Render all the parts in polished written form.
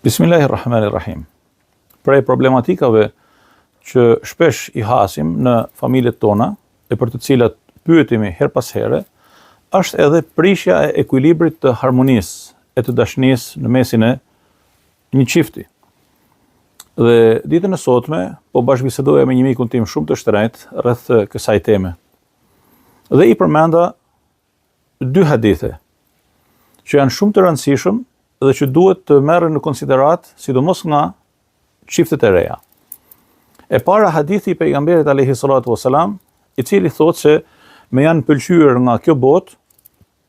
Bismillahirrahmanirrahim. Prej problematikave që shpesh i hasim në familjet tona e për të cilat pyetemi her pas here, është edhe prishja e ekuilibrit të harmonisë e të dashurisë në mesin e një çifti. Dhe ditën e sotme po bashkëbisedoja me një mikun tim shumë të shtrenjtë rreth kësaj teme. Dhe i përmenda dy hadithe që janë shumë të rëndësishëm dhe që duhet të merren në konsiderat, sidomos nga çiftet e reja. E para hadithi i pejgamberit alayhi salatu wasalam, i cili thotë se me janë pëlqyer nga kjo botë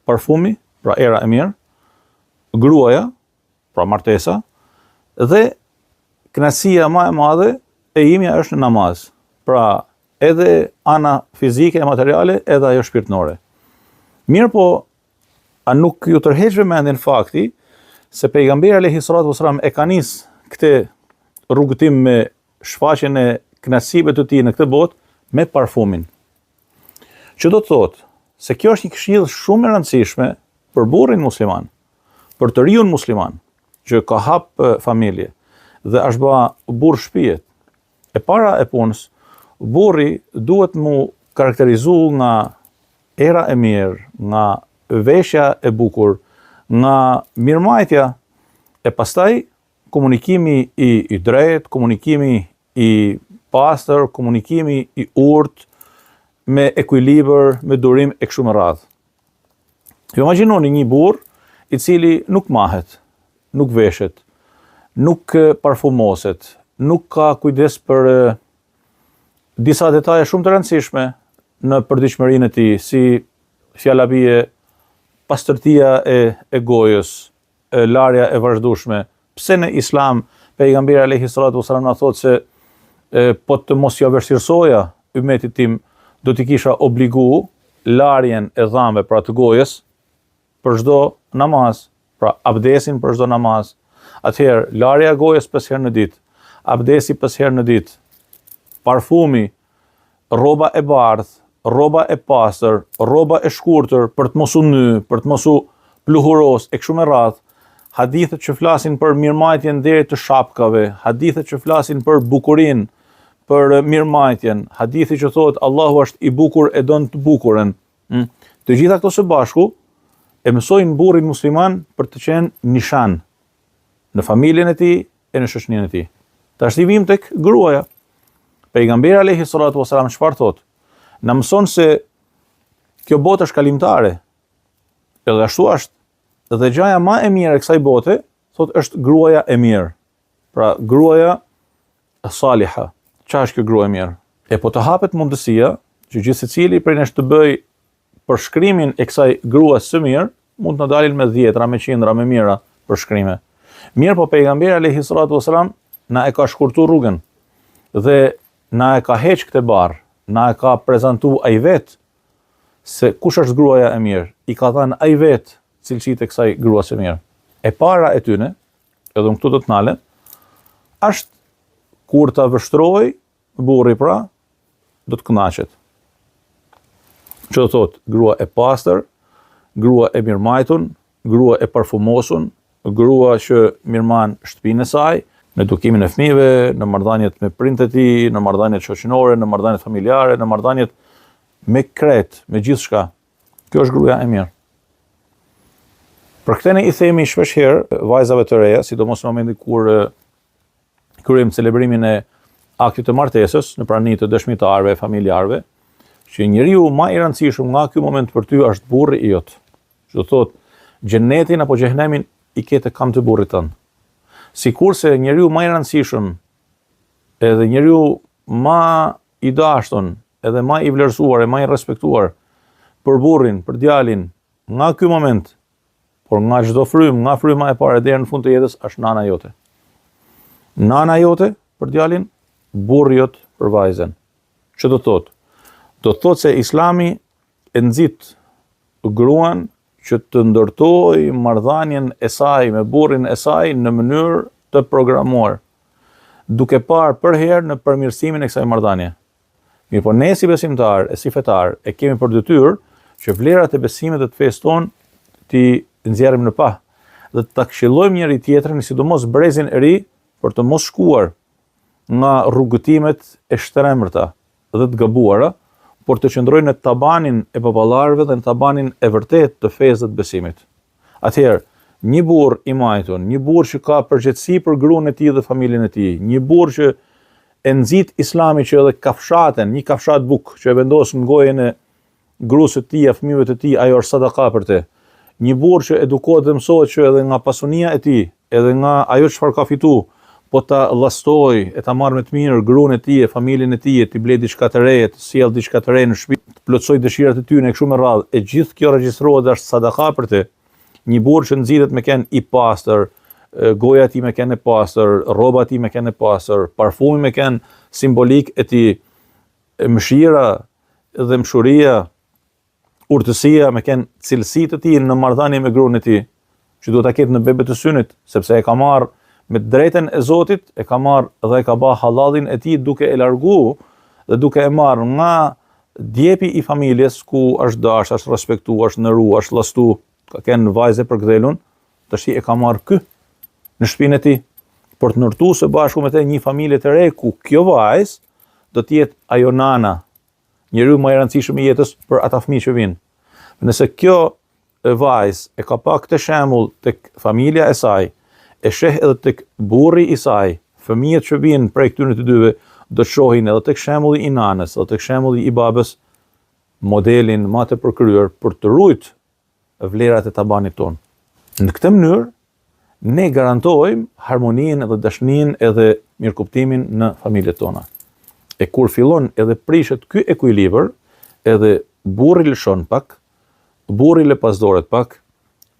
parfumi, pra era e mirë, gruaja, pra martesa, dhe kënaqësia më e madhe e imja është në namaz. Pra edhe ana fizike e materiale, edhe ajo shpirtënore. Mirë po, a nuk ju tërheqë mendjen fakti se pejgamberi alayhi salatu wasalam e ka nis këtë rrugëtim me shfaqjen e kënaqësive të tij në këtë botë me parfumin. Që do të thotë se kjo është një këshill shumë e rëndësishme për burrin musliman, për të riun musliman, që ka hap familje dhe është bë burr shtëpie. E para e punës, burri duhet mu karakterizu nga era e mirë, nga veshja e bukur, nga mirëmbajtja, e pastaj komunikimi i drejtë, komunikimi i pastër, komunikimi i urtë, me ekuilibër, me durim e kështu me radhë. Imagjinoni një burr i cili nuk mahet, nuk veshet, nuk parfumoset, nuk ka kujdes për disa detaje shumë të rëndësishme në përditshmërinë e tij, si fjala bie, pastërtia e gojës, larja e vazhdueshme. Pse në Islam pejgamberi alayhi salatu wasalam na thotë se po të mos ja vështirësoja ummetit tim, do t'i kisha obligu larjen e dhëmbëve pra të gojës për çdo namaz, pra abdesin për çdo namaz. Atëherë larja e gojës 5 herë në ditë, abdesi 5 herë në ditë, parfumi, rroba e bardhë, rroba e pastër, rroba e shkurtër për të mos u ny, për të mos u pluhuros e kështu me radhë. Hadithet që flasin për mirëmbajtjen deri të shapkave, hadithet që flasin për bukurinë, për mirëmbajtjen, hadithi që thotë Allahu është i bukur e don të bukurën. Të gjitha këto së bashku e mësojnë burrin musliman për të qenë nishan në familjen e tij e në shoqërinë e tij. Tash i vim tek gruaja. Pejgamberi alayhi salatu wasalam çfarë thotë? Na mëson se kjo botë është kalimtare. Edhe ashtu është. Dhe gjaja më e mirë e kësaj bote, thotë është gruaja e mirë. Pra gruaja saliha. Çfarë është kjo grua e mirë? E po të hapet mundësia që gjithë secili prej nesh të bëj përshkrimin e kësaj gruas së mirë, mund të na dalin me dhjetra, me qindra, me mijëra përshkrime. Mirë po pejgamberi alayhi salatu wasalam na e ka shkurtuar rrugën dhe na e ka heq këtë barr, na e ka prezantu ai vet se kush është gruaja e mirë. I ka thënë ai vet cilësitë e kësaj grua së mirë. E para e tyne, edhe këtu do të nalen, është kur ta vështroj burri pra, do të kënaqet. Që do thotë grua e pastër, grua e mirëmbajtur, grua e parfumosur, grua që mirëmban shtëpinë e saj, në edukimin e fëmijëve, në marrëdhëniet me prindët e tij, në marrëdhëniet shoqërore, në marrëdhëniet familjare, në marrëdhëniet me kret, me gjithçka. Kjo është gruaja e mirë. Për këtë ne i themi shpesh herë vajzave të reja, sidomos në momentin kur kryejmë celebrimin e aktit të martesës në prani të dëshmitarëve, familjarëve, që njeriu më i rëndësishëm nga ky moment për ty është burri i jot. Që do thotë xhenetin apo xhehenemin i ke të kam të burrit tënd. Sikurse njeriu më i rëndësishëm edhe njeriu më i dashur, edhe më i vlerësuar e më i respektuar për burrin, për djalin, nga ky moment, por nga çdo frym, nga fryma e parë deri në fund të jetës është nana jote. Nana jote për djalin, burri jot për vajzën. Ç'do të thotë? Do të thotë se Islami e nxit gruan që të ndërtoj marrëdhënien e saj me burrin e saj në mënyrë të programuar, duke parë për herë në përmirësimin e kësaj marrëdhënie. Mirë po ne si besimtar e si fetar e kemi për detyrë që vlerat e besimit të fesë tonë ti nxjerrim në pa. dhe ta këshillojmë njëri tjetrin, sidomos brezin e ri, për të mos shkuar nga rrugëtimet e shtremërta dhe të gabuara, por të qëndrojnë në tabanin e baballarëve dhe në tabanin e vërtet të fesë dhe të besimit. Atëherë, një burr i majtun, një burr që ka përgjegjësi për gruan e tij dhe familjen e tij, një burr që e nxit Islami që edhe kafshaten, një kafshat buk që e vendos në gojën e gruas së tij, fëmijëve të tij, ajo është sadaka për te. Një burr që edukohet dhe mësohet që edhe nga pasunia e tij, edhe nga ajo çfarë ka fituar, po ta llastoj, e ta marrë me të mirë gruan e tij, familjen e tij, t'i blej diçka të re, të sjell diçka të re në shtëpi, të plotësoj dëshirat e tyre kështu me radhë, e gjithë kjo regjistrohet dhe është sadaka për te. Një burr që nxitet me ken i pastër, goja e tij me ken e pastër, rroba e tij me ken e pastër, parfumi me ken simbolik e tij, mëshira dhe mshuria, urtësia me ken cilësitë të tij në marrëdhënie me gruan e tij, që duhet ta ketë në bebe të synit, sepse e ka marrë me drejtën e Zotit, e ka marrë dhe e ka bë halallin e tij duke e largu dhe duke e marrë nga djepi i familjes ku është dash, është respektuar, është ndëruar, është llastu, ka kenë vajze për gdhelun, tash e ka marrë ky në shtëpinë e tij për të ndërtuar së bashku me të një familje të re ku kjo vajzë do të jetë ajo nana, njeriu më i rëndësishëm i jetës për ata fëmijë që vinë. Nëse kjo vajzë e ka pa këtë shembull tek familja e saj, e sheh edhe tek burri i saj, fëmijët që vinë prej këtyre të dyve do të shohin edhe tek shembulli i nanës, edhe tek shembulli i babës, modelin më të përkryer për të ruajtur vlerat e tabanit ton. Në këtë mënyrë ne garantojmë harmoninë dhe dashninë edhe mirëkuptimin në familjet tona. E kur fillon edhe prishet ky ekuilibër, edhe burri lëshon pak, burri lëpasdoret pak,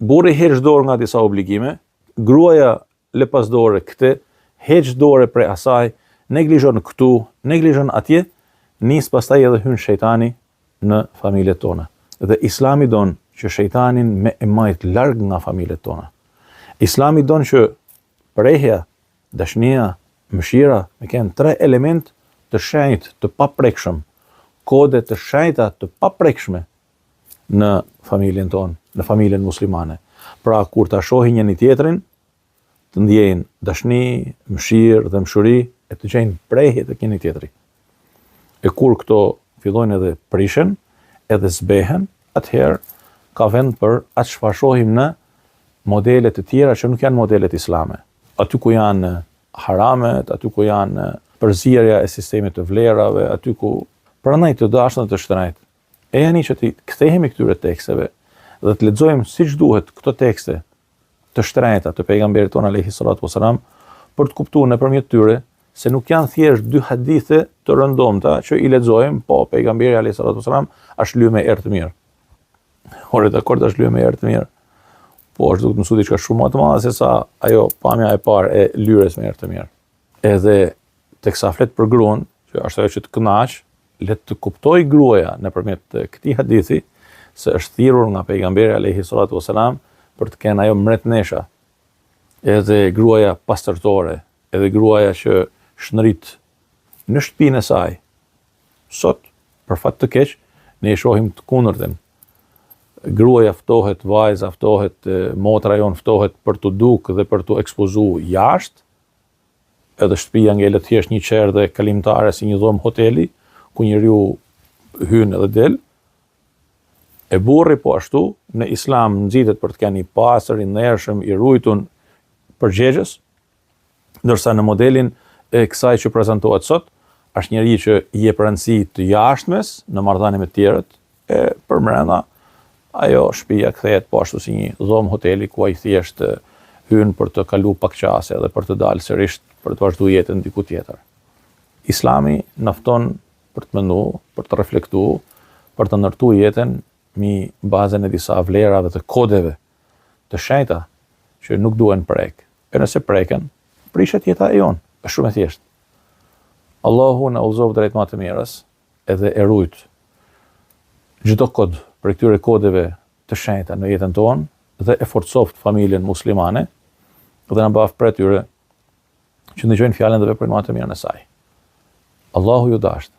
burri heq dorë nga disa obligime, gruaja lëpasdore këtë, heq dorë prej asaj, neglizhon këtu, neglizhon atje, nis pastaj edhe hyn shejtani në familjet tona. Dhe Islami don që shejtanin me e majt larg nga familjet tona. Islami don që prehja, dashnia, mëshira me kanë 3 element të shenjtë, të paprekshëm, kode të shenjta të paprekshme në familjen tonë, në familjen muslimane. Pra, kur ta shohin njëri tjetrin, të ndjejnë dashni, mëshirë dhe mshuri, e të gjejnë prehje të njëri tjetri. E kur këto fillojnë edhe prishen, edhe zbehen, atëherë ka vend për atë çfarë shohim në modelet të tjera që nuk janë modelet islame. Aty ku janë haramet, aty ku janë përzierja e sistemit të vlerave, aty ku prandaj të dashur të shtrenjtë. E janë që të kthehemi këtyre teksteve dhe të lexojmë siç duhet këto tekste të shtrenjta të pejgamberit ton alayhi salatu wasalam për të kuptuar nëpërmjet tyre se nuk janë thjesht 2 hadithe të rëndomta që i lexojmë, po pejgamberi alayhi salatu wasalam është lyer me erë të mirë. Ore dakord, është lyer me erë të mirë. Po është duhet të mësoj diçka shumë më të madhe se sa ajo pamja e parë e lyres me erë të mirë. Edhe teksa flet për gruan, që është ajo që të kënaq, le të kuptoj gruaja nëpërmjet këtij hadithi se është thirrur nga pejgamberi alayhi salatu wasalam për të kenë ajo mretnesha. Edhe gruaja pastërtore, edhe gruaja që shndrit në shtëpinë e saj. Sot, për fat të keq, ne e shohim të kundërtën. Gruaja ftohet, vajza ftohet, motra jon ftohet për të duk dhe për të ekspozuar jashtë. Edhe shtëpia ngelet thjesht një qerë dhe kalimtare si një dhomë hoteli, ku njeriu hyn edhe del. E burri po ashtu, në Islam nxitet për të qenë i pastër, i ndershëm, i ruajtur, përgjegjës, ndërsa në modelin e kësaj që prezantohet sot, është njeriu që i jep rëndësi të jashtmes në marrëdhënie me të tjerët, e përbrenda ajo shtëpia kthehet po ashtu si një dhomë hoteli ku ai thjesht hyn për të kaluar pak qase dhe për të dalë sërish për të vazhduar jetën diku tjetër. Islami na fton për të menduar, për të reflektuar, për të ndërtuar jetën mbi bazën e disa vlerave të kodeve të shenjta që nuk duhen prek. E nëse preken, prishet jeta e jon. Është shumë e thjeshtë. Allahu na udhëzoi drejt më të mirës, edhe e rujt çdo kod për këtyre kodeve të shenjta në jetën tonë dhe e forcoft familjen muslimane dhe na bëf për tyre që ndëgjojnë fjalën dhe veprojnë më të mirën e saj. Allahu ju dashur.